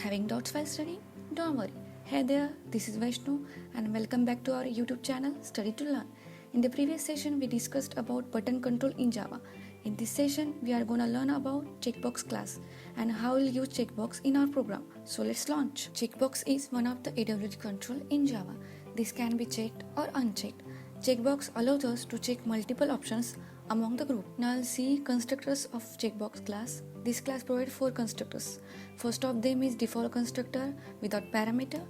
Having doubts while studying? Don't worry. Hey there, this is Vaishnu and welcome back to our YouTube channel Study to Learn. In the previous session, we discussed about button control in Java. In this session, we are going to learn about checkbox class and how we'll use checkbox in our program. So let's launch. Checkbox is one of the AWT control in Java. This can be checked or unchecked. Checkbox allows us to check multiple options among the group. Now I'll see constructors of checkbox class. This class provides 4 constructors. First of them is default constructor without parameter,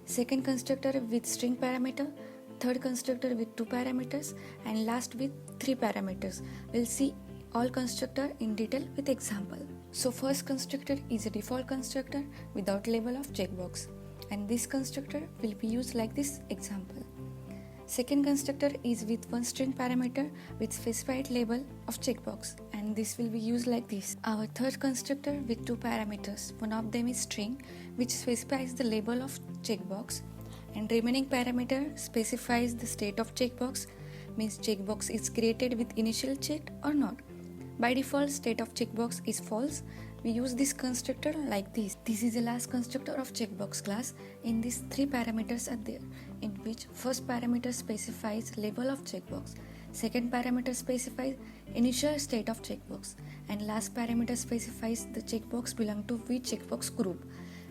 second constructor with string parameter, third constructor with 2 parameters, and last with 3 parameters. We'll see all constructor in detail with example. So first constructor is a default constructor without label of checkbox, and this constructor will be used like this example. Second constructor is with one string parameter with specified label of checkbox, and this will be used like this. Our third constructor with 2 parameters. One of them is string, which specifies the label of checkbox, and remaining parameter specifies the state of checkbox, means checkbox is created with initial checked or not. By default, state of checkbox is false. We use this constructor like this. This is the last constructor of checkbox class. In these 3 parameters are there, in which first parameter specifies label of checkbox, second parameter specifies initial state of checkbox, and last parameter specifies the checkbox belong to which checkbox group,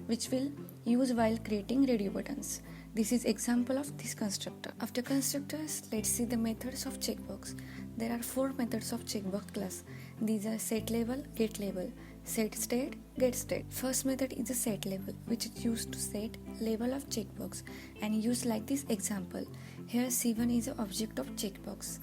which will use while creating radio buttons. This is example of this constructor. After constructors, let's see the methods of checkbox. There are 4 methods of checkbox class. These are set label, get label, set state, get state. First method is a set label, which is used to set label of checkbox and used like this example. Here C1 is an object of checkbox.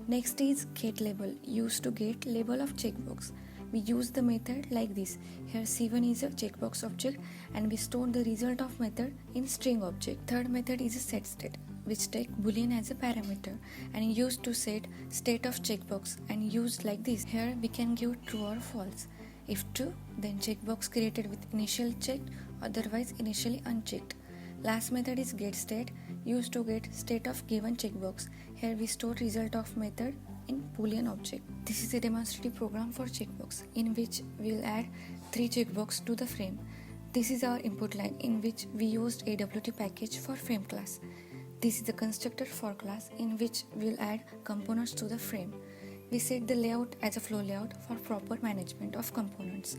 Next is get label, used to get label of checkbox. We use the method like this. Here C1 is a checkbox object and we store the result of method in string object. Third method is a set state, which take boolean as a parameter and used to set state of checkbox and used like this. Here we can give true or false. If true, then checkbox created with initial checked, otherwise initially unchecked. Last method is get state, used to get state of given checkbox. Here we store result of method in boolean object. This is a demonstrative program for checkbox in which we will add 3 checkbox to the frame. This is our input line in which we used AWT package for frame class. This is the constructor for class in which we will add components to the frame. We set the layout as a flow layout for proper management of components.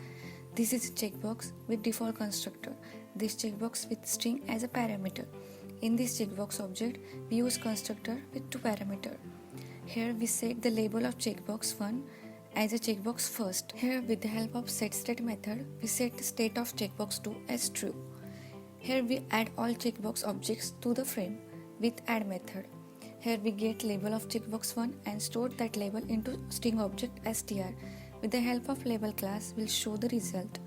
This is a checkbox with default constructor. This checkbox with string as a parameter. In this checkbox object, we use constructor with 2 parameters. Here we set the label of checkbox 1 as a checkbox first. Here with the help of setState method, we set the state of checkbox 2 as true. Here we add all checkbox objects to the frame with add method. Here we get label of checkbox 1 and store that label into string object as str. With the help of label class, we'll show the result.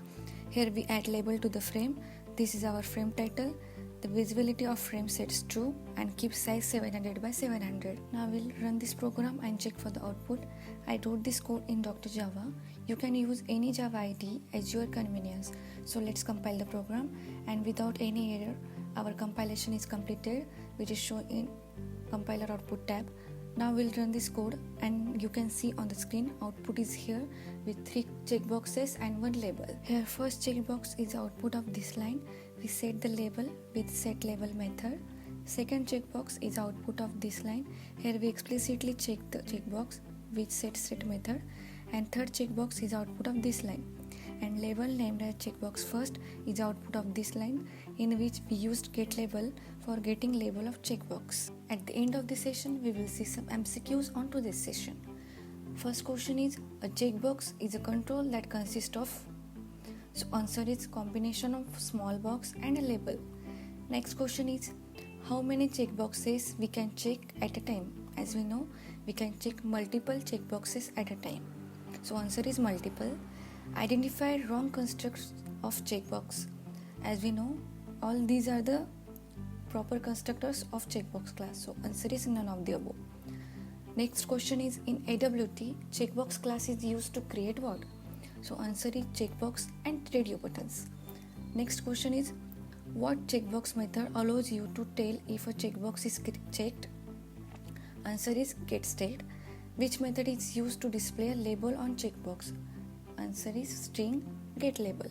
Here we add label to the frame. This is our frame title. The visibility of frame sets true and keep size 700 by 700. Now we'll run this program and check for the output. I wrote this code in Dr. Java. You can use any Java IDE as your convenience. So let's compile the program, and without any error, our compilation is completed, which is shown in compiler output tab. Now we'll run this code and you can see on the screen output is here with 3 checkboxes and 1 label. Here first checkbox is the output of this line. We set the label with set label method. Second checkbox is output of this line. Here we explicitly check the checkbox with set state method. And third checkbox is output of this line. And label named as checkbox first is output of this line, in which we used get label for getting label of checkbox. At the end of the session, we will see some MCQs onto this session. First question is, a checkbox is a control that consists of. So answer is combination of small box and a label. Next question is, how many checkboxes we can check at a time? As we know, we can check multiple checkboxes at a time. So answer is multiple. Identify wrong constructs of checkbox. As we know, all these are the proper constructors of checkbox class. So answer is none of the above. Next question is, in AWT, checkbox class is used to create what? So answer is checkbox and radio buttons. Next question is, what checkbox method allows you to tell if a checkbox is checked? Answer is get state. Which method is used to display a label on checkbox? Answer is string get label.